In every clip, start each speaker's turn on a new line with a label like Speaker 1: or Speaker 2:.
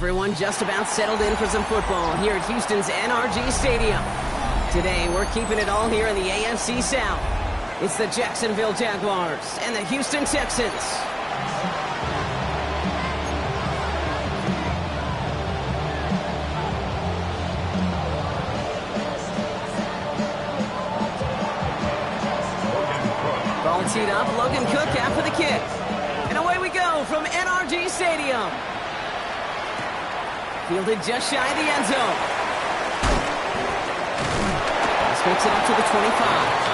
Speaker 1: Everyone just about settled in for some football here at Houston's NRG Stadium. Today, we're keeping it all here in the AFC South. It's the Jacksonville Jaguars and the Houston Texans. Ball teed up, Logan Cook after the kick. And away we go from NRG Stadium. Fielded just shy of the end zone. This makes it up to the 25.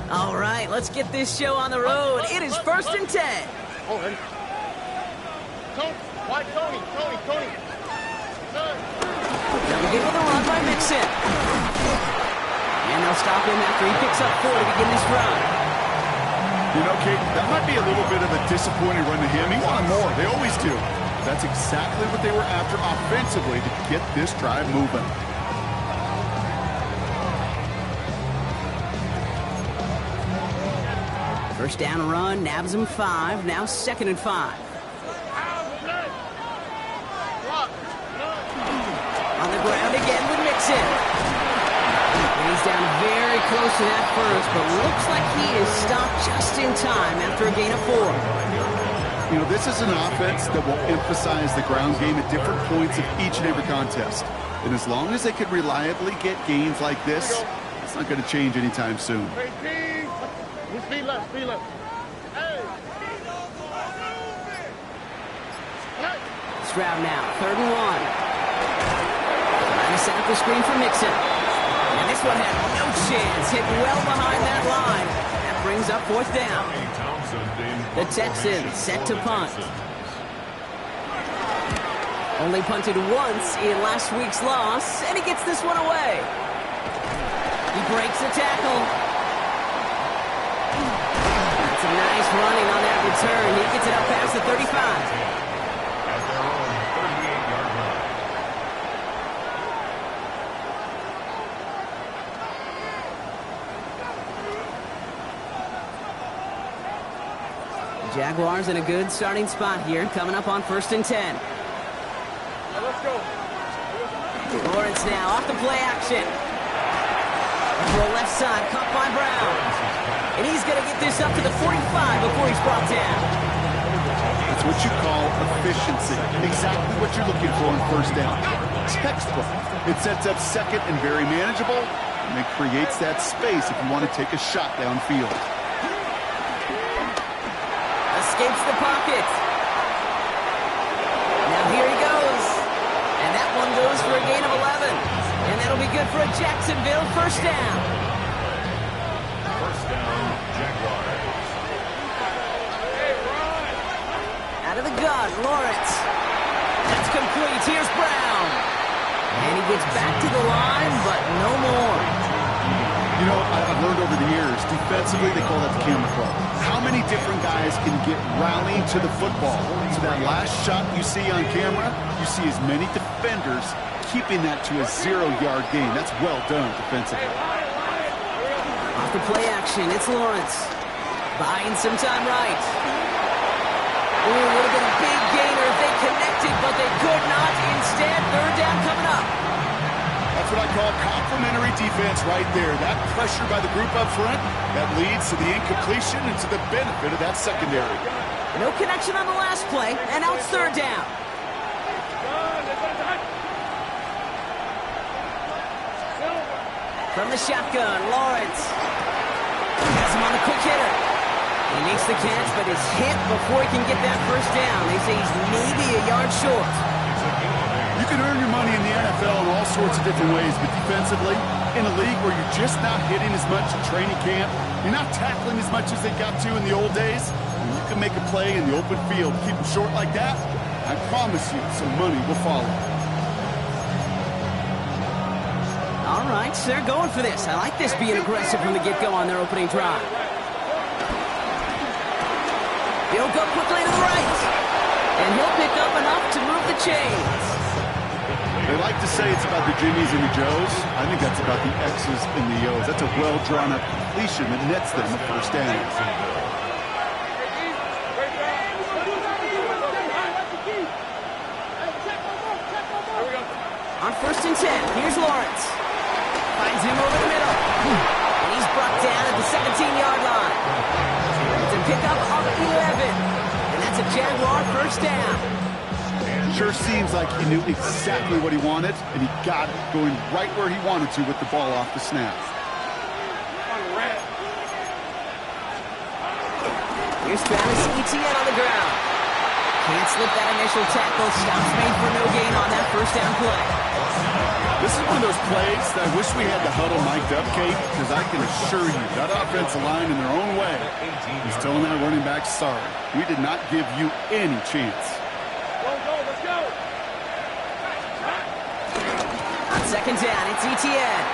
Speaker 1: All right, let's get this show on the road. It is 1st and 10.
Speaker 2: Oh, ready? Tony.
Speaker 1: They'll begin with a run by Mixon. And they'll stop him after he picks up 4 to begin this drive.
Speaker 3: You know, Kate, that might be a little bit of a disappointing run to him. He wanted more. They always do. That's exactly what they were after offensively to get this drive moving.
Speaker 1: First down run, nabs him 5. Now 2nd and 5. On the ground again with Mixon. And he's down very close to that first, but looks like he is stopped just in time after a gain of 4.
Speaker 3: You know, this is an offense that will emphasize the ground game at different points of each and every contest. And as long as they can reliably get gains like this, it's not going to change anytime soon.
Speaker 2: Speed left. Hey.
Speaker 1: Stroud now, 3rd and 1. Trying to set up the screen for Mixon. And this one had no chance, hit well behind that line. That brings up 4th down. The Texans set to punt. Only punted once in last week's loss, and he gets this one away. He breaks the tackle. That's a nice running on that return. He gets it up past the 35. Jaguars in a good starting spot here, coming up on 1st and 10.
Speaker 2: Let's go.
Speaker 1: Lawrence now off the play action. Throw left side, caught by Brown. And he's going to get this up to the 45 before he's brought down.
Speaker 3: That's what you call efficiency. Exactly what you're looking for on 1st down. Textbook. It sets up 2nd and very manageable, and it creates that space if you want to take a shot downfield.
Speaker 1: Escapes the pocket. Now here he goes. And that one goes for a gain of 11. And that'll be good for a Jacksonville 1st down.
Speaker 4: 1st down, Jaguars.
Speaker 1: Out of the gun, Lawrence. That's complete. Here's Brown. And he gets back to the line, but no more.
Speaker 3: You know, I've learned over the years, defensively, they call that the camera club. How many different guys can get rallying to the football? So that last shot you see on camera, you see as many defenders keeping that to a 0-yard gain. That's well done defensively.
Speaker 1: Off the play action, it's Lawrence. Buying some time right. Ooh, would have been a big gainer if they connected, but they could not. Instead, 3rd down coming up.
Speaker 3: That's what I call complementary defense right there. That pressure by the group up front, that leads to the incompletion and to the benefit of that secondary.
Speaker 1: No connection on the last play, and now it's 3rd down. From the shotgun, Lawrence. Has him on the quick hitter. He makes the catch, but is hit before he can get that 1st down. They say he's maybe a yard short.
Speaker 3: You can earn your money in the NFL in all sorts of different ways, but defensively, in a league where you're just not hitting as much in training camp, you're not tackling as much as they got to in the old days, and you can make a play in the open field, keep them short like that, I promise you some money will follow.
Speaker 1: All right, so they're going for this. I like this being aggressive from the get-go on their opening drive. He'll go quickly to the right. And he'll pick up enough to move the chains.
Speaker 3: They like to say it's about the Jimmies and the Joes. I think that's about the X's and the O's. That's a well-drawn-up completion that nets them a first down.
Speaker 1: On 1st and 10, here's Lawrence. Finds him over the middle. And he's brought down at the 17-yard line. It's a pickup of 11. And that's a Jaguar first down.
Speaker 3: Sure seems like he knew exactly what he wanted, and he got it, going right where he wanted to with the ball off the snap.
Speaker 1: Here's Travis Etienne on the ground. Can't slip that initial tackle. Stops made for no gain on that first down play.
Speaker 3: This is one of those plays that I wish we had the huddle mic'd up, Kate, because I can assure you that offensive line in their own way is telling that running back, sorry, we did not give you any chance.
Speaker 2: Let's go.
Speaker 1: On 2nd down, it's Etienne.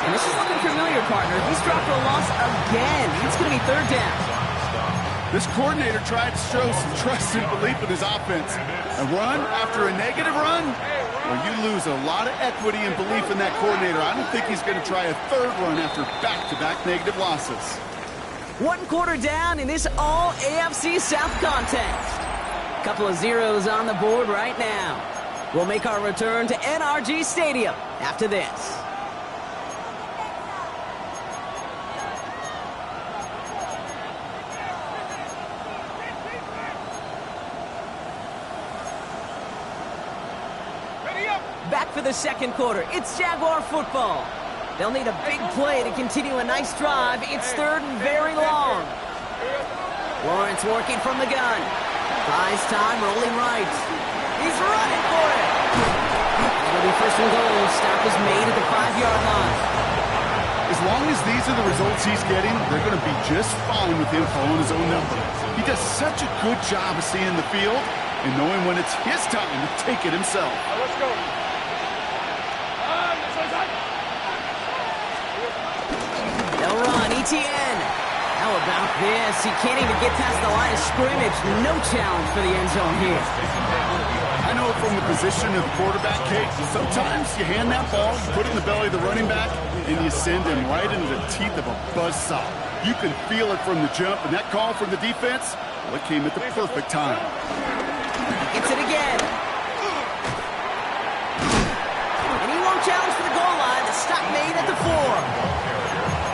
Speaker 1: And this is looking familiar, partner. He's dropped for a loss again. It's going to be 3rd down.
Speaker 3: This coordinator tried to show some trust and belief in his offense. A run after a negative run? Well, you lose a lot of equity and belief in that coordinator. I don't think he's going to try a 3rd run after back-to-back negative losses.
Speaker 1: 1 quarter down in this all-AFC South contest. Couple of zeros on the board right now. We'll make our return to NRG Stadium after this. Back for the 2nd quarter. It's Jaguar football. They'll need a big play to continue a nice drive. It's 3rd and very long. Lawrence working from the gun. Buys time, rolling right. He's running for it. It'll be 1st and goal. Stop is made at the 5-yard line.
Speaker 3: As long as these are the results he's getting, they're going to be just fine with him calling his own number. He does such a good job of seeing the field and knowing when it's his time to take it himself.
Speaker 2: Let's go.
Speaker 1: They'll run. Etienne. How about this? He can't even get past the line of scrimmage. No challenge for the end zone here.
Speaker 3: I know from the position of the quarterback, Kate, sometimes you hand that ball, put it in the belly of the running back, and you send him right into the teeth of a buzzsaw. You can feel it from the jump, and that call from the defense, well, it came at the perfect time.
Speaker 1: Gets it again. And he won't challenge for the goal line. The stop made at the 4.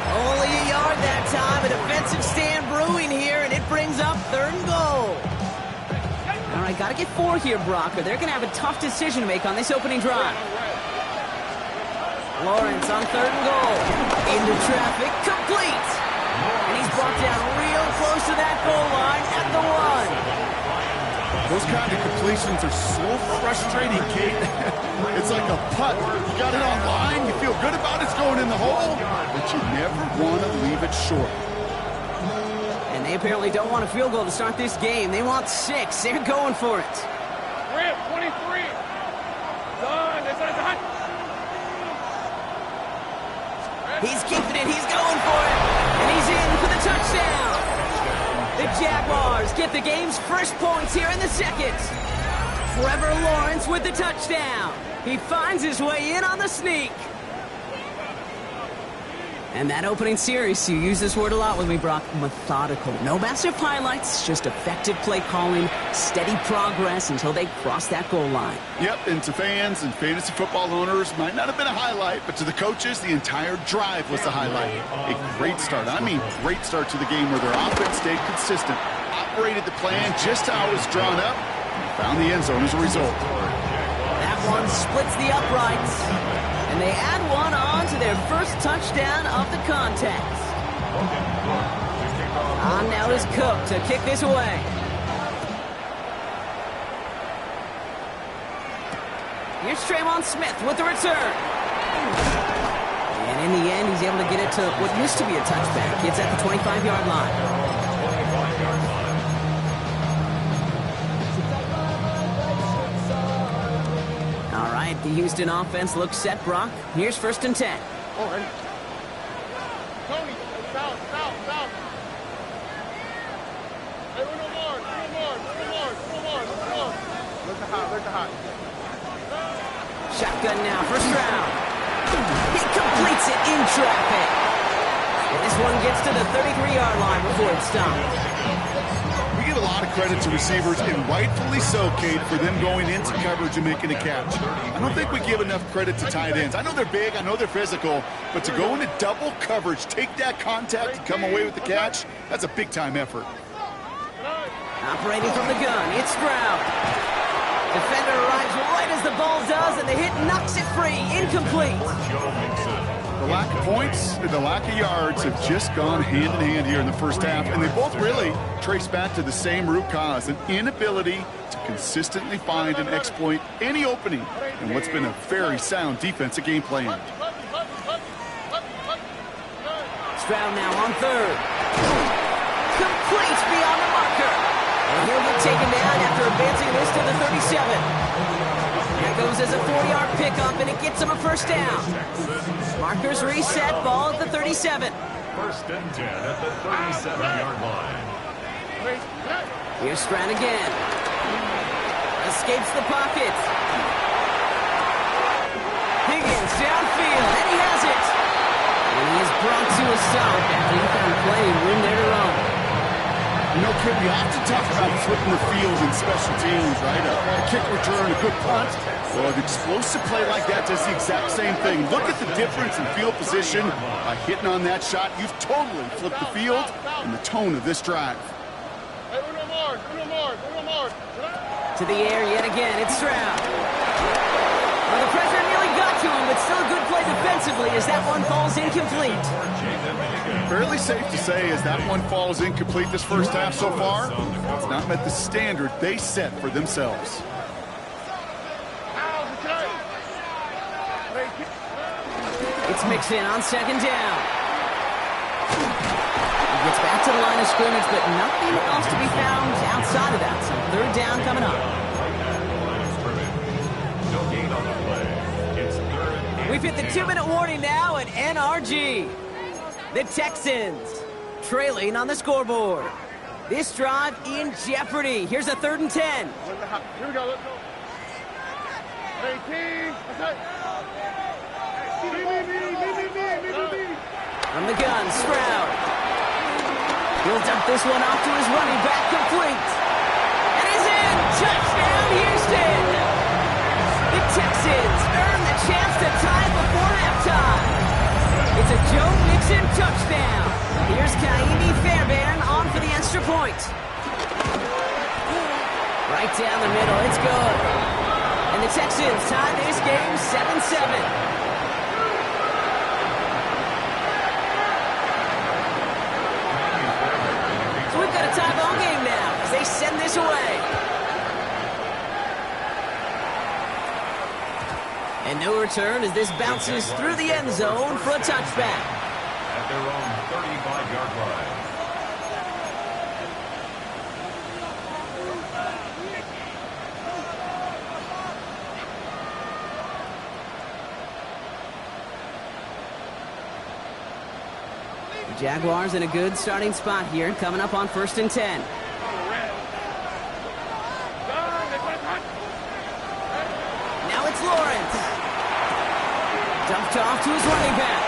Speaker 1: Only a yard that time. A defensive stand brewing here, and it brings up 3rd and goal. All right, got to get 4 here, Brock, or they're going to have a tough decision to make on this opening drive. Lawrence on 3rd and goal. Into traffic, complete. And he's brought down real close to that goal line at the 1.
Speaker 3: Those kind of completions are so frustrating, Kate. It's like a putt. You got it on line, you feel good about it's going in the hole, but you never want to leave it short.
Speaker 1: And they apparently don't want a field goal to start this game. They want 6. They're going for it.
Speaker 2: Rip, 23. Done.
Speaker 1: He's keeping it. He's going for it. And he's in for the touchdown. The Jaguars get the game's first points here in the 2nd. Trevor Lawrence with the touchdown. He finds his way in on the sneak. And that opening series, you use this word a lot with me, Brock, methodical. No massive highlights, just effective play calling, steady progress until they cross that goal line.
Speaker 3: Yep, and to fans and fantasy football owners, might not have been a highlight, but to the coaches, the entire drive was the highlight. A great start. I mean, great start to the game where their offense stayed consistent, operated the plan just how it was drawn up, and found the end zone as a result.
Speaker 1: That one splits the uprights. And they add one on to their first touchdown of the contest. On now is Cook to kick this away. Here's Traymon Smith with the return. And in the end, he's able to get it to what used to be a touchback. It's at the 25-yard line. The Houston offense looks set, Brock. Here's 1st and 10.
Speaker 2: Oh, ready? Tony, south. Hey, Bruno Mars. Look the hot.
Speaker 1: Shotgun now, first round. He completes it in traffic. And this one gets to the 33-yard line before it's stopped.
Speaker 3: We give a lot of credit to receivers, and rightfully so, Kate, for them going into coverage and making a catch. I don't think we give enough credit to tight ends. I know they're big, I know they're physical, but to go into double coverage, take that contact, and come away with the catch, that's a big-time effort.
Speaker 1: Operating from the gun, it's Stroud. Defender arrives right as the ball does, and the hit knocks it free. Incomplete.
Speaker 3: The lack of points and the lack of yards have just gone hand in hand here in the first half, and they both really trace back to the same root cause, an inability to consistently find and exploit any opening in what's been a very sound defensive game plan.
Speaker 1: Stroud now on third. Complete beyond the marker. And he'll get taken down after advancing this to the 37. That goes as a 4-yard pickup, and it gets him a first down. Markers reset, ball at the 37.
Speaker 4: First and 10 at the 37-yard line.
Speaker 1: Here's Stroud again. Escapes the pocket. Higgins downfield, and he has it. And he is brought to a stop after he found play and room there to run.
Speaker 3: You know, Kid, we often talk about flipping the field in special teams, right? A kick return, a good punt. Well, an explosive play like that does the exact same thing. Look at the difference in field position. By hitting on that shot, you've totally flipped the field and the tone of this drive.
Speaker 2: Hey, Bruno Mars.
Speaker 1: To the air yet again, it's Stroud. Well, the pressure nearly got to him, but still a good play defensively as that one falls incomplete.
Speaker 3: Fairly safe to say as that one falls incomplete this first half so far, it's not met the standard they set for themselves.
Speaker 1: It's mixed in on second down. He gets back to the line of scrimmage, but nothing else to be found outside of that. So third down coming up. We've hit the 2-minute warning now at NRG. The Texans trailing on the scoreboard. This drive in jeopardy. Here's a 3rd and 10.
Speaker 2: Here we go, let's go. Hey, team. Me.
Speaker 1: From the gun, Stroud. He'll dump this one off to his running back, complete. And he's in. Touchdown, Houston. The Texans earn the chance to tie before halftime. It's a Joe Mixon touchdown. Here's Kaimi Fairbairn on for the extra point. Right down the middle, it's good. And the Texans tie this game 7-7. So we've got a tie ball game now as they send this away. And no return as this bounces through the end zone for a touchback.
Speaker 4: At their own 35-yard line.
Speaker 1: The Jaguars in a good starting spot here, coming up on 1st and 10. Now it's Lawrence. Dumped off to his running back.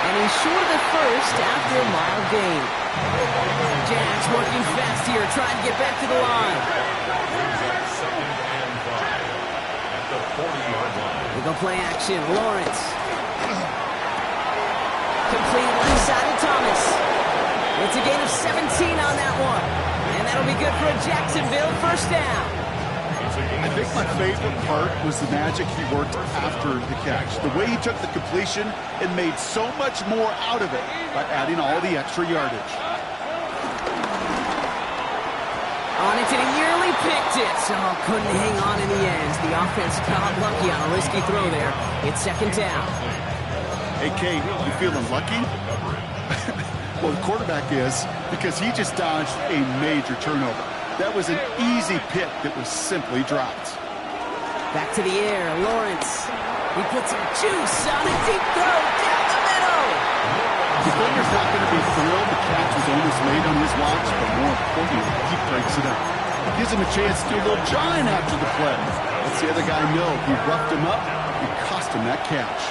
Speaker 1: And he's short of the first after a mild gain. Jags working fast here, trying to get back to the line.
Speaker 4: Second and 5 at the 40-yard line.
Speaker 1: We go play action. Lawrence. Complete left side of Thomas. It's a gain of 17 on that one. And that'll be good for a Jacksonville first down.
Speaker 3: I think my favorite part was the magic he worked after the catch. The way he took the completion and made so much more out of it by adding all the extra yardage.
Speaker 1: On it, and he nearly picked it. So couldn't hang on in the end. The offense got lucky on a risky throw there. It's second down.
Speaker 3: Hey, Kate, you feeling lucky? Well, the quarterback is, because he just dodged a major turnover. That was an easy pick that was simply dropped.
Speaker 1: Back to the air, Lawrence. He puts some juice on a deep throw down the middle.
Speaker 3: Defender's not going to be thrilled the catch was almost made on his watch, but more importantly, he breaks it up. Gives him a chance to do a little giant after the play. Lets the other guy know he roughed him up and cost him that catch.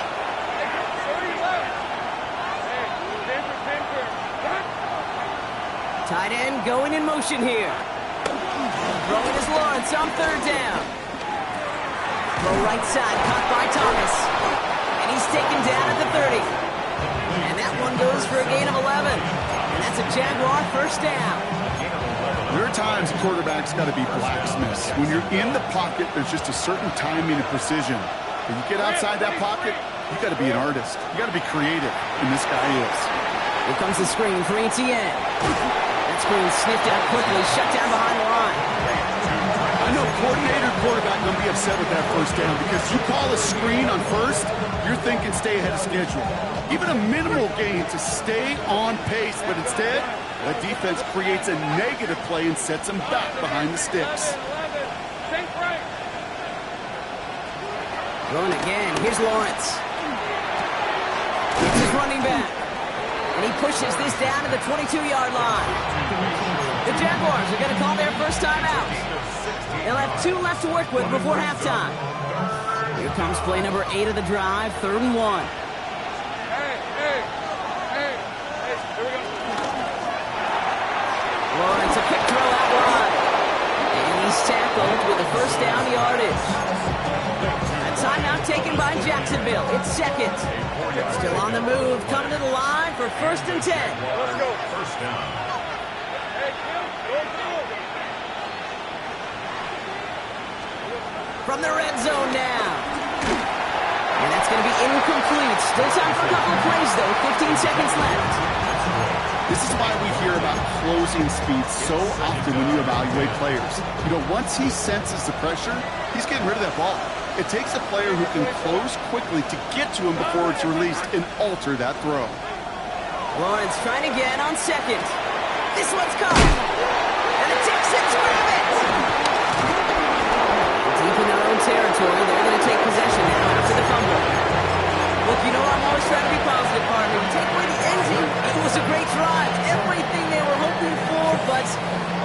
Speaker 1: Tight end going in motion here. Throwing is Lawrence on third down. Throw right side, caught by Thomas. And he's taken down at the 30. And that one goes for a gain of 11. And that's a Jaguar first down.
Speaker 3: There are times quarterbacks got to be blacksmiths. When you're in the pocket, there's just a certain timing and precision. When you get outside that pocket, you got to be an artist. You got to be creative, and this guy is.
Speaker 1: Here comes the screen for Etienne. That screen sniffed out quickly, shut down behind the line.
Speaker 3: I know coordinator quarterback going to be upset with that first down because you call a screen on first, you're thinking stay ahead of schedule. Even a minimal gain to stay on pace, but instead, that defense creates a negative play and sets them back behind the sticks.
Speaker 1: Throwing again. Here's Lawrence. It's his running back. And he pushes this down to the 22-yard line. The Jaguars are going to call their first time out. They'll have 2 left to work with before halftime. Here comes play number 8 of the drive, 3rd and 1. Lawrence, a quick throw out wide. And he's tackled with a first down yardage. A timeout taken by Jacksonville. It's second. Still on the move, coming to the line for 1st and 10.
Speaker 4: Let's go. First down.
Speaker 1: From the red zone now. And that's going to be incomplete. Still time for a couple of plays, though. 15 seconds left.
Speaker 3: This is why we hear about closing speed so often when you evaluate players. You know, once he senses the pressure, he's getting rid of that ball. It takes a player who can close quickly to get to him before it's released and alter that throw.
Speaker 1: Lawrence trying again on second. This one's caught. And the Texans grab it. Deep in their own territory, they're going to take possession now after the fumble. Look, you know I'm always trying to be positive, partner. You take away the ending. It was a great drive. Everything they were hoping for, but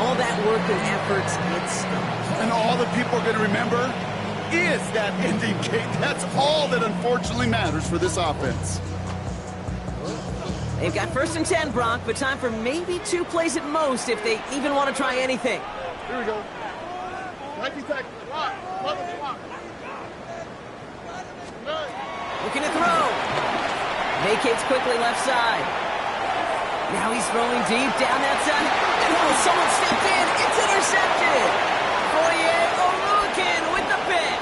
Speaker 1: all that work and effort, it's...
Speaker 3: And all that people are going to remember is that ending, Kate. That's all that unfortunately matters for this offense.
Speaker 1: They've got 1st and 10, Brock, but time for maybe 2 plays at most if they even want to try anything.
Speaker 2: Here we go. 90 seconds. Lock. Lock.
Speaker 1: Looking to throw. Vacates quickly left side. Now he's throwing deep down that side. And someone stepped in. It's intercepted. Foye Oluokun with the pick.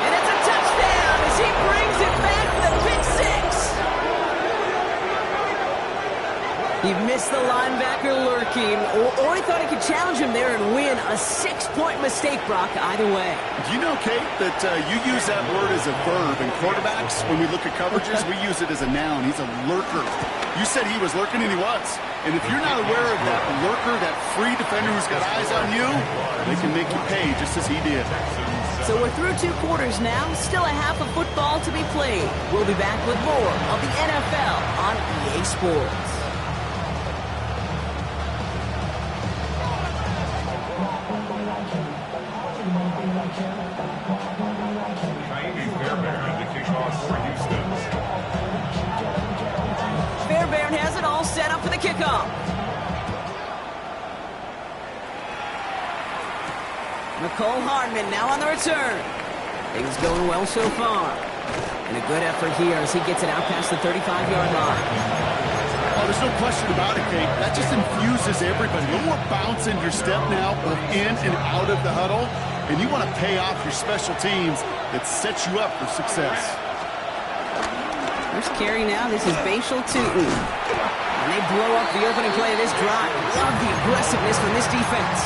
Speaker 1: And it's a touchdown as he brings it back for the pick 6. He missed the linebacker lurking, or he thought he could challenge him there and win. A 6-point mistake, Brock, either way.
Speaker 3: Do you know, Kate, that you use that word as a verb in quarterbacks? When we look at coverages, we use it as a noun. He's a lurker. You said he was lurking, and he was. And if you're not aware of that lurker, that free defender who's got eyes on you, they can make you pay just as he did.
Speaker 1: So we're through 2 quarters now. Still a half of football to be played. We'll be back with more of the NFL on EA Sports. Fairbairn has it all set up for the kickoff. Nicole Hardman now on the return. Things going well so far. And a good effort here as he gets it out past the 35-yard line.
Speaker 3: Oh, there's no question about it, Kate. That just infuses everybody. A little more bounce in your step now, both in and out of the huddle. And you want to pay off your special teams that sets you up for success.
Speaker 1: First carry now. This is Bashal Tutin. And they blow up the opening play of this drive. Love the aggressiveness from this defense.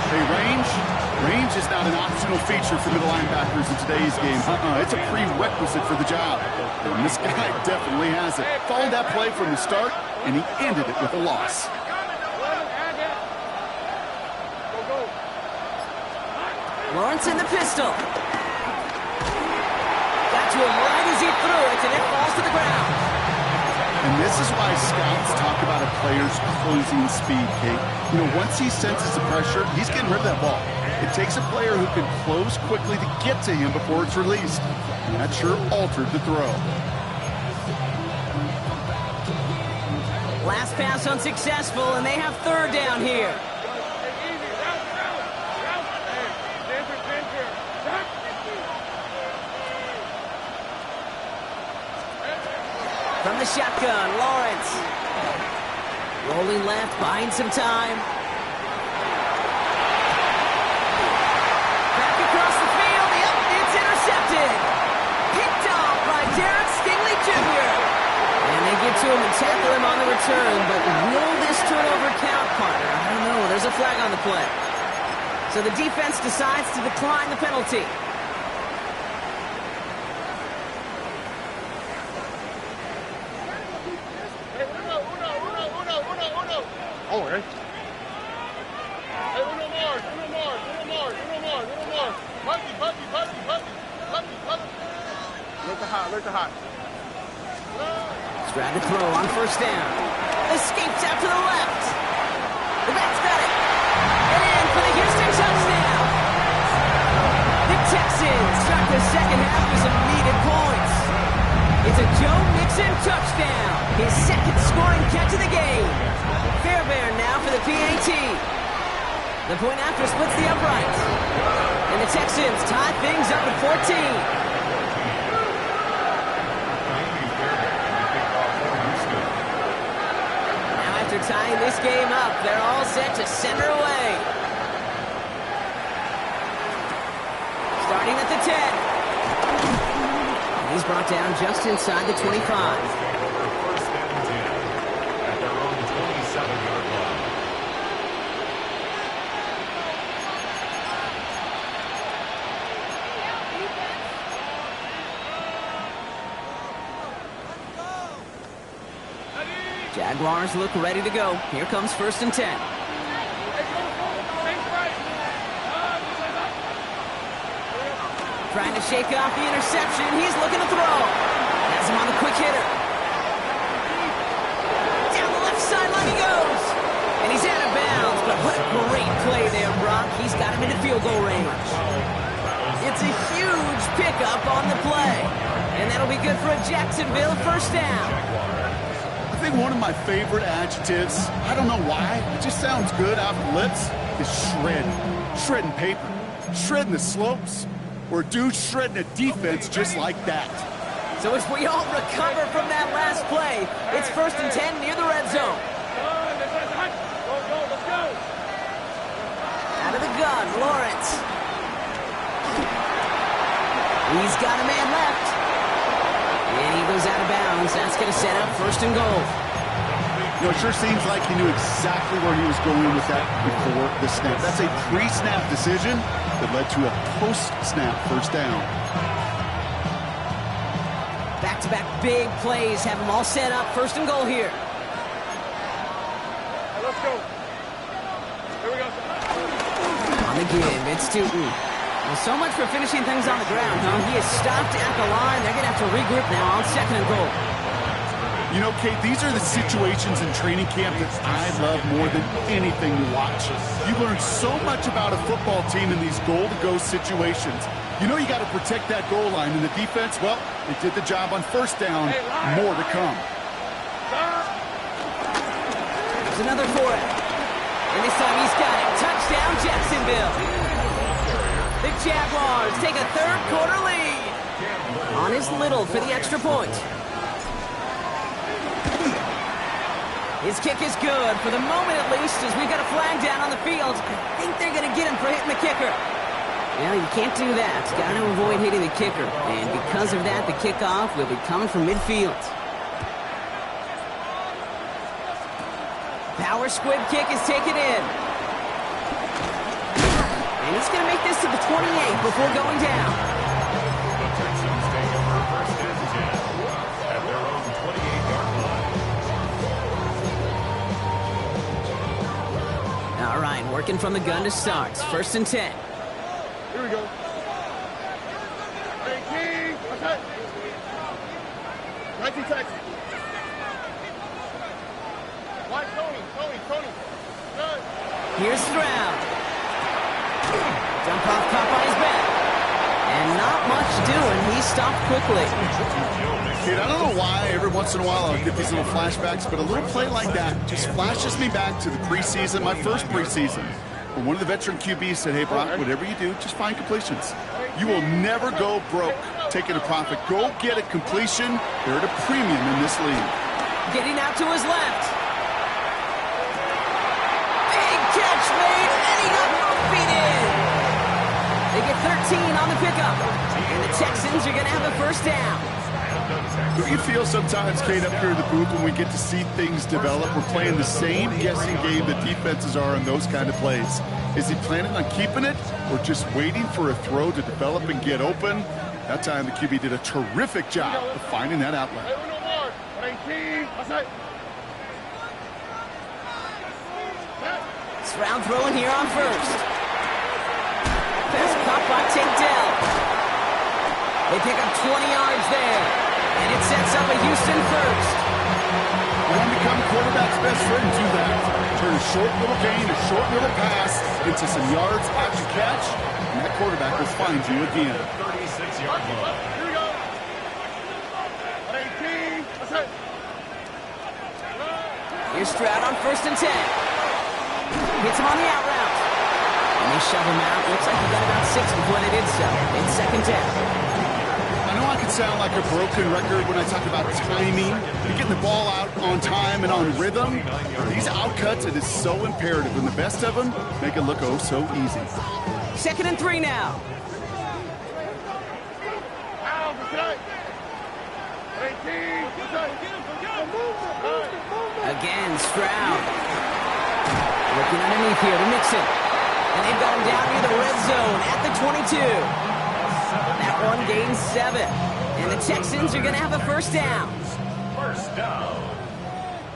Speaker 3: Hey, range is not an optional feature for middle linebackers in today's game. It's a prerequisite for the job. And this guy definitely has it. Followed that play from the start, and he ended it with a loss.
Speaker 1: Lawrence in the pistol. to him right as he threw it, and it falls to the ground.
Speaker 3: And this is why scouts talk about a player's closing speed, Kate. You know, once he senses the pressure, he's getting rid of that ball. It takes a player who can close quickly to get to him before it's released. And that sure altered the throw.
Speaker 1: Last pass unsuccessful, and they have third down here. From the shotgun, Lawrence. Rolling left, buying some time. Back across the field. Yep, it's intercepted. Picked off by Derek Stingley Jr. And they get to him and tackle him on the return. But will this turnover count, partner? I don't know. There's a flag on the play. So the defense decides to decline the penalty.
Speaker 2: Oh, eh? Hey, uno more. Puppy. Look hot.
Speaker 1: Strad to throw on first down. Escapes out to the left. The back's got it. And in for the Houston touchdown. The Texans start the second half with some needed points. It's a Joe Mixon touchdown. His second scoring catch of the game. Fairbairn now for the PAT. The point after splits the uprights. And the Texans tie things up at 14. After tying this game up, they're all set to center away. Starting at the 10. And he's brought down just inside the 25.
Speaker 4: First and 10 at their own 27-yard line.
Speaker 1: Jaguars look ready to go. Here comes first and 10. Trying to shake off the interception. He's looking to throw. Has him on the quick hitter. Down the left sideline he goes. And he's out of bounds. But what a great play there, Brock. He's got him into field goal range. It's a huge pickup on the play. And that'll be good for a Jacksonville first down.
Speaker 3: I think one of my favorite adjectives, I don't know why, it just sounds good off the lips, is shredding. Shredding paper. Shredding the slopes. Or a dude shredding a defense just like that.
Speaker 1: So as we all recover from that last play, it's first and 10 near the red zone.
Speaker 2: Let's go.
Speaker 1: Out of the gun, Lawrence. He's got a man left. And he goes out of bounds. That's going to set up first and goal.
Speaker 3: You know, it sure seems like he knew exactly where he was going with that before the snap. That's a pre-snap decision that led to a post-snap first down.
Speaker 1: Back-to-back big plays have them all set up. First and goal here.
Speaker 2: Let's go. Here we go.
Speaker 1: On the give, it's Stooten. Well, so much for finishing things on the ground, huh? He is stopped at the line. They're going to have to regroup now on second and goal.
Speaker 3: You know, Kate, these are the situations in training camp that I love more than anything to watch. You learn so much about a football team in these goal-to-go situations. You know you got to protect that goal line, and the defense, well, they did the job on first down. More to come.
Speaker 1: There's another for it. And this time he's got it. Touchdown, Jacksonville. The Jaguars take a third-quarter lead. On is Little for the extra point. His kick is good, for the moment at least, as we've got a flag down on the field. I think they're going to get him for hitting the kicker. Well, you can't do that. Got to avoid hitting the kicker. And because of that, the kickoff will be coming from midfield. Power squib kick is taken in. And he's going to make this to the 28 before going down.
Speaker 4: The Texans take over first and 10 at their own 28-yard line.
Speaker 1: All right, working from the gun to start. First and 10.
Speaker 2: Here we go. Hey, King. set. 19 seconds. Why, Tony. Good.
Speaker 1: Here's Stroud. Dump off caught by his back. And not much doing. He stopped quickly.
Speaker 3: Kid, I don't know why every once in a while I'll get these little flashbacks, but a little play like that just flashes me back to the preseason, my first preseason. When one of the veteran QBs said, hey, Brock, whatever you do, just find completions. You will never go broke taking a profit. Go get a completion. They're at a premium in this league.
Speaker 1: Getting out to his left. Big catch made, and he got both feet in. They get 13 on the pickup. And the Texans are going to have a first down.
Speaker 3: Do you feel sometimes, Kate, up here in the booth when we get to see things develop? We're playing the same guessing game that defenses are on those kind of plays. Is he planning on keeping it or just waiting for a throw to develop and get open? That time the QB did a terrific job of finding that outlet.
Speaker 2: 18. Outside.
Speaker 1: Stroud throwing here on first. Pass caught by Tank Dell. They pick up 20 yards there. And it sets up a Houston first.
Speaker 3: You want to become quarterback's best friend, do that. Turn a short little gain, a short little pass into some yards after catch, and that quarterback will find you again.
Speaker 4: 36-yard line.
Speaker 2: Here we go. 18. Outside.
Speaker 1: Here's Stroud on first and 10. Hits him on the out route. And they shove him out. Looks like he got about 6 before they did so. In second down.
Speaker 3: I know I could sound like a broken record when I talk about timing, and getting the ball out on time and on rhythm. These outcuts, it is so imperative, and the best of them make it look oh so easy.
Speaker 1: Second and 3 now.
Speaker 2: Out for tonight. 18.
Speaker 1: Again, Stroud. Looking underneath here to Mixon. And they've got him down near the red zone at the 22. That one gains 7. And the Texans are going to have a first down.
Speaker 4: First down.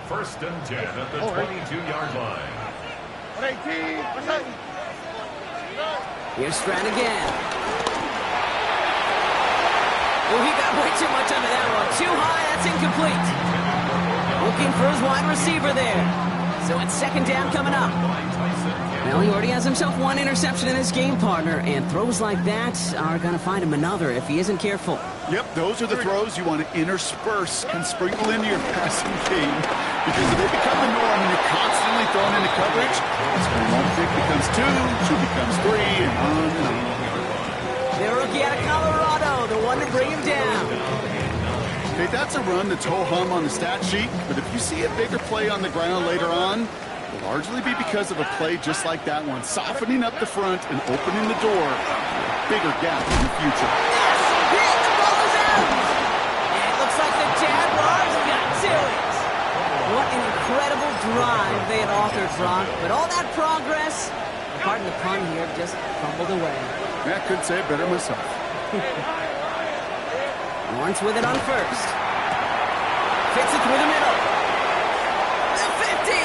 Speaker 4: First and 10 at the 22-yard line.
Speaker 2: 18. Outside.
Speaker 1: Here's Stroud again. Oh, he got way too much under that one. Too high, that's incomplete. Looking for his wide receiver there. So it's second down coming up. Well, he already has himself one interception in his game, partner, and throws like that are going to find him another if he isn't careful.
Speaker 3: Yep, those are the throws you want to intersperse and sprinkle into your passing game, because if they become the norm and you're constantly thrown into coverage, that's when one pick becomes 2 becomes 3, and on and on.
Speaker 1: The rookie out of Colorado, the one to bring him down.
Speaker 3: Okay, that's a run that's ho-hum on the stat sheet, but if you see a bigger play on the ground later on, will largely be because of a play just like that one, softening up the front and opening the door for a bigger gap in the future.
Speaker 1: Yes! Hit! The ball is out! And it looks like the Jaguars got to it. What an incredible drive they had authored, Brock. But all that progress, pardon the pun here, just fumbled away.
Speaker 3: Yeah, I couldn't say it better myself.
Speaker 1: Lawrence with it on first. Fits it through the middle. The 50!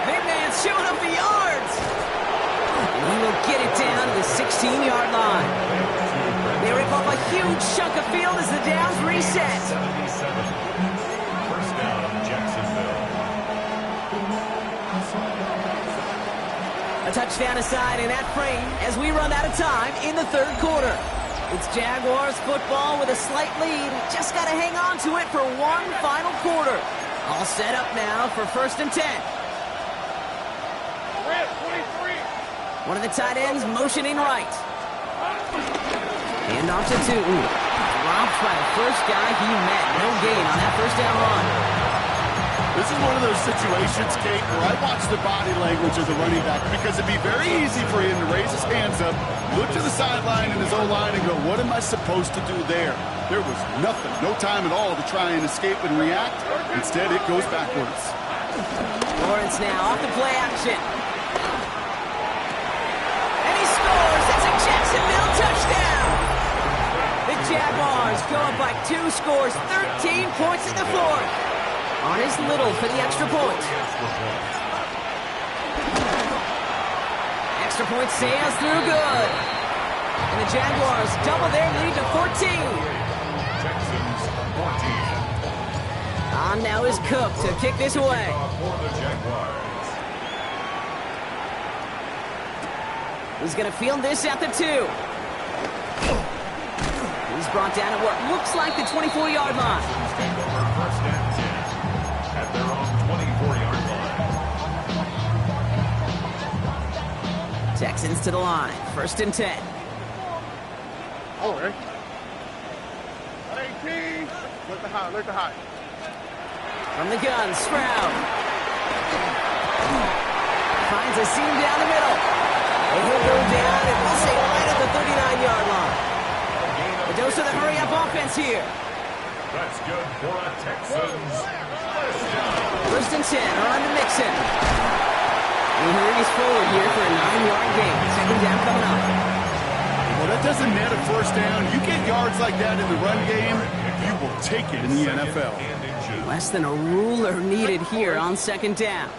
Speaker 1: Big man's showing up the yards. And he will get it down to the 16-yard line. They rip off a huge chunk of field as the downs reset.
Speaker 4: 77. First down, Jacksonville.
Speaker 1: A touchdown aside in that frame as we run out of time in the third quarter. It's Jaguars football with a slight lead. Just got to hang on to it for one final quarter. All set up now for first and 10. One of the tight ends motioning right. Hand off to Tootin. Dropped by the first guy he met. No gain on that first down run.
Speaker 3: This is one of those situations, Kate, where I watch the body language of the running back, because it'd be very easy for him to raise his hands up, look to the sideline in his O-line and go, what am I supposed to do there? There was nothing, no time at all to try and escape and react. Instead, it goes backwards.
Speaker 1: Lawrence now off the play action. And he scores. That's a Jacksonville touchdown. The Jaguars go up by 2 scores, 13 points in the fourth. On his Little for the extra point. Extra point sails through good. And the Jaguars double their lead to 14.
Speaker 4: Texans 14.
Speaker 1: On now is Cook to kick this away.
Speaker 4: For the Jaguars.
Speaker 1: He's going to field this at the 2. He's brought down at what looks like the 24-yard line.
Speaker 4: Texans take over first and 10 at their own 24-yard line.
Speaker 1: Texans to the line. First and 10.
Speaker 2: Oh, right. 18. Look the high, look the high.
Speaker 1: From the gun, Stroud. Finds a seam down the middle. And he'll go down, and we'll say right at the 39-yard line. A dose of the hurry-up offense here.
Speaker 4: That's good for a Texans first down.
Speaker 1: First and 10, on to Mixon. And he hurries forward here for a 9-yard gain. Second down coming up.
Speaker 3: Well, that doesn't net a first down. You get yards like that in the run game, you will take it in the NFL.
Speaker 1: Less than a ruler needed here on second down.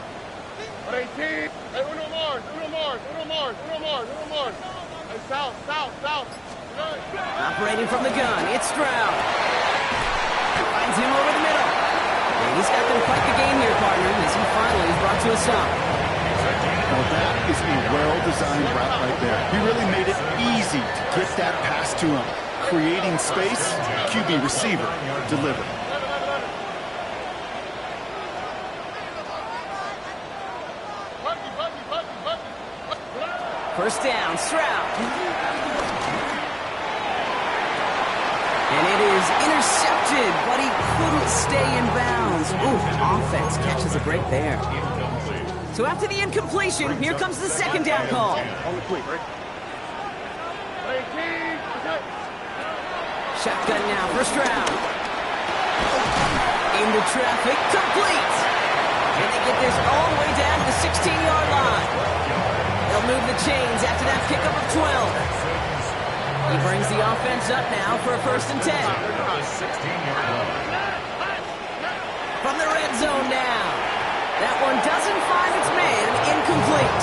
Speaker 2: 18. Hey, Uno Mars, Uno Mars, Uno Mars, Uno Mars, Uno Mars. Hey, south, south, south. Good.
Speaker 1: Operating from the gun, it's Stroud. Finds him over the middle. And he's got them quite the game here, partner, as he finally is brought to a stop.
Speaker 3: Well, that is a well-designed route right there. He really made it easy to get that pass to him. Creating space, QB receiver, deliver.
Speaker 1: First down, Stroud. And it is intercepted, but he couldn't stay in bounds. Ooh, offense catches a break there. So after the incompletion, here comes the second down call.
Speaker 2: On the quick, right? 18.
Speaker 1: Shotgun now for Stroud. Into traffic, complete. And they get this all the way down to the 16-yard line. They'll move the chains after that pickup of 12. He brings the offense up now for a first and 10. From the red zone now. That one doesn't find its man, incomplete.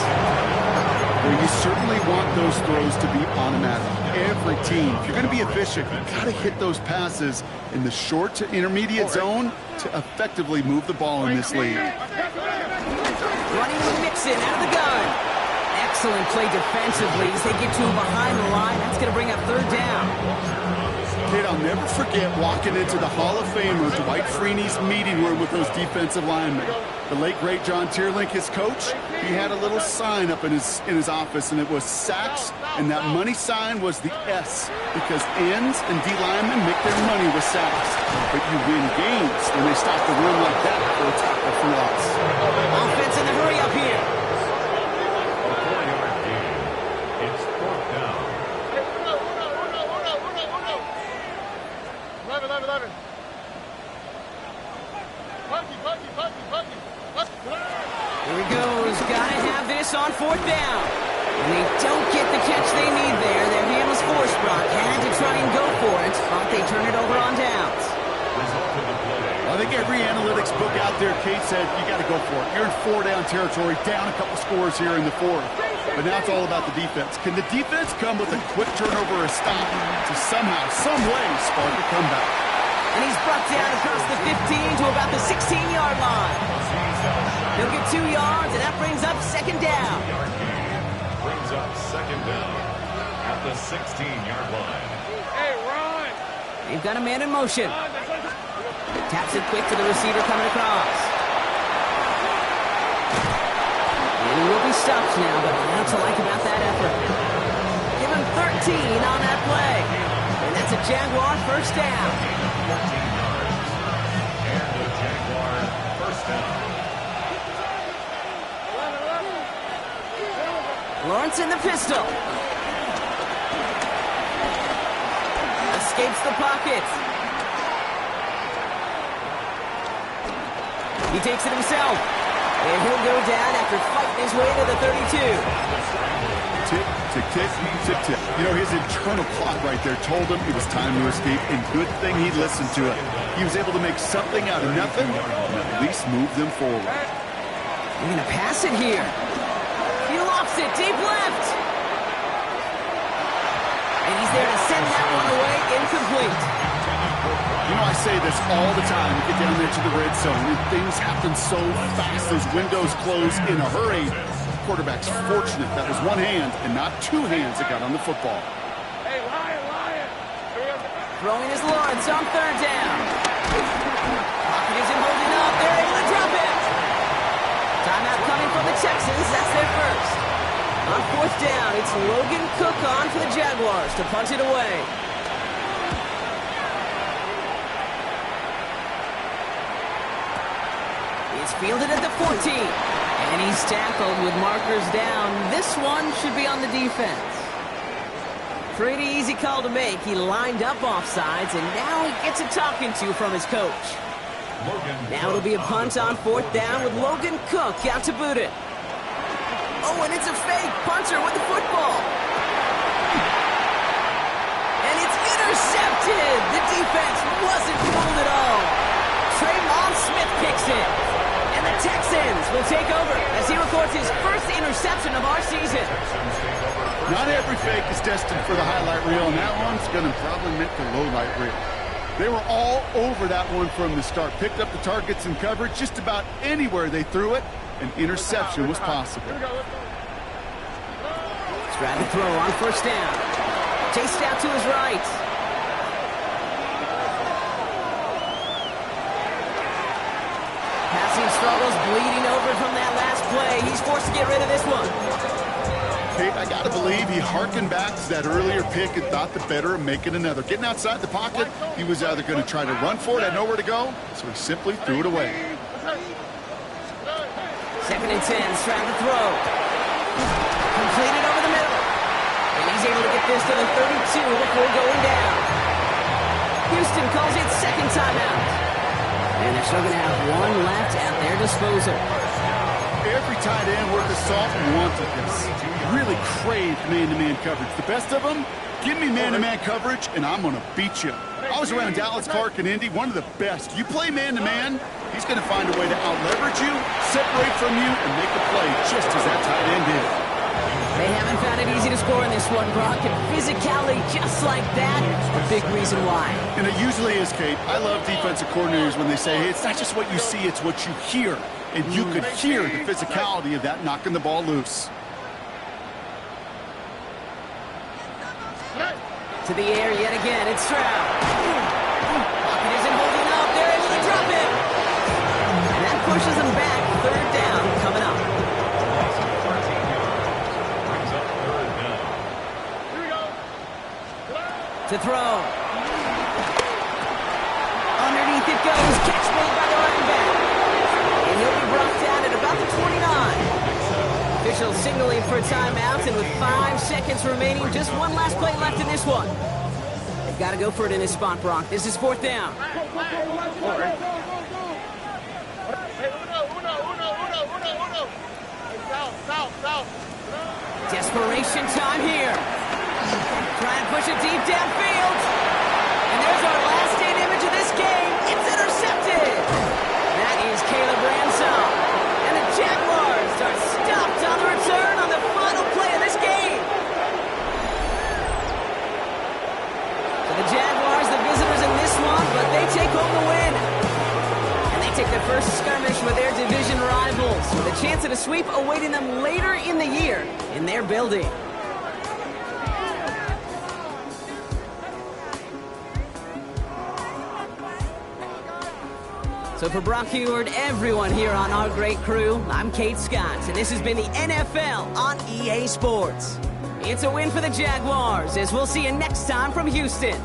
Speaker 3: Well, you certainly want those throws to be automatic. Every team, if you're going to be efficient, you've got to hit those passes in the short to intermediate zone to effectively move the ball in this league.
Speaker 1: Running with Mixon out of the gun. Excellent play defensively as they get to him behind the line. That's going to bring up third down.
Speaker 3: Kid, I'll never forget walking into the Hall of Famer Dwight Freeney's meeting room with those defensive linemen. The late, great John Tierlink, his coach, he had a little sign up in his office, and it was sacks, and that money sign was the S, because ends and D linemen make their money with sacks. But you win games when they stop the run like that for a tackle for loss.
Speaker 1: Offense in the hurry up here.
Speaker 4: A 4-yard gain. It's fourth down.
Speaker 2: Hey, Uno. 11. Punky.
Speaker 1: Here he goes. Gotta have this on fourth down. And they don't get the catch they need there. Their hand was forced, Brock. Had to try and go for it, but they turn it over on downs.
Speaker 4: Result of the play.
Speaker 3: I think every analytics book out there, Kate said, you got to go for it. You're in 4-down territory, down a couple scores here in the fourth. But now it's all about the defense. Can the defense come with a quick turnover or a stop to somehow, some way, spark a comeback?
Speaker 1: And he's brought down across the 15 to about the 16-yard line. He'll get 2 yards, and that brings up second down.
Speaker 4: Brings up second down at the 16-yard line.
Speaker 2: Hey, Ron.
Speaker 1: They've got a man in motion. Taps it quick to the receiver coming across. And he will be stopped now, but lots to like about that effort. Give him 13 on that play. And that's a Jaguar first down.
Speaker 4: 14 yards. And the Jaguar first down.
Speaker 1: Lawrence in the pistol. Escapes the pocket. He takes it himself. And he'll go down after fighting his way to the 32.
Speaker 3: Tick, tick, tick, tick, tick. You know, his internal clock right there told him it was time to escape, and good thing he listened to it. He was able to make something out of nothing and at least move them forward.
Speaker 1: They're going to pass it here. He lofts it deep left. And he's there to send that one away incomplete.
Speaker 3: You know, I say this all the time. You get down there to the red zone, and things happen so fast. Those windows close in a hurry. The quarterback's fortunate that was one hand and not two hands that got on the football.
Speaker 2: Hey, Lion!
Speaker 1: Throwing is Lawrence on third down. Pocket isn't holding up. They're able to drop it. Timeout coming from the Texans. That's their first. On fourth down, it's Logan Cook on for the Jaguars to punt it away. It's fielded at the 14. And he's tackled with markers down. This one should be on the defense. Pretty easy call to make. He lined up offsides, and now he gets a talking to from his coach. Now it'll be a punt on fourth down with Logan Cook out to boot it. Oh, and it's a fake. Punter with the football. And it's intercepted. The defense wasn't fooled at all. Tremon Smith kicks it. And the Texans will take over as he records his first interception of our season.
Speaker 3: Not every fake is destined for the highlight reel, and that one's going to probably make the low light reel. They were all over that one from the start. Picked up the targets and coverage just about anywhere they threw it. An interception was possible.
Speaker 1: Strap to throw on first down. Chased out to his right. Passing struggles, bleeding over from that last play. He's forced to get rid of this one.
Speaker 3: Kate, I got to believe he harkened back to that earlier pick and thought the better of making another. Getting outside the pocket, he was either going to try to run for it, had nowhere to go, so he simply threw it away.
Speaker 1: 2nd and 10, strap to throw. Completed over the middle. And he's able to get this to the 32 before going down. Houston calls it second timeout. And they're still going to have one left at their disposal.
Speaker 3: Every tight end worth his salt wanted this. Really craved man-to-man coverage. The best of them, give me man-to-man coverage, and I'm going to beat you. I was around Dallas Clark and Indy, one of the best. You play man-to-man, he's going to find a way to out-leverage you, separate from you, and make a play just as that tight end did.
Speaker 1: They haven't found it easy to score in this one, Brock, and physicality just like that, a big reason why.
Speaker 3: And it usually is, Kate. I love defensive coordinators when they say, hey, it's not just what you see, it's what you hear. And you could hear the physicality of that knocking the ball loose.
Speaker 1: To the air yet again, it's Stroud. Pocket isn't holding up, they're able to drop it. And that pushes them back, third down coming up. To throw. Underneath it goes, catch made by the running back. And he'll be brought down at about the 29. Officials signaling for a timeout, and with 5 seconds remaining, just one last play left in this one. They've got to go for it in this spot, Brock. This is fourth down. Desperation time here. Try and push it deep downfield. And there's our last stand image of this game. It's intercepted. That is Caleb Ransom. And the Jaguars are stopped on the return on the final play of this game. So the Jaguars, the visitors in this one, but they take home the win. And they take their first skirmish with their division rivals, with a chance at a sweep awaiting them later in the year in their building. So for Brock Huard, everyone here on our great crew, I'm Kate Scott, and this has been the NFL on EA Sports. It's a win for the Jaguars, as we'll see you next time from Houston.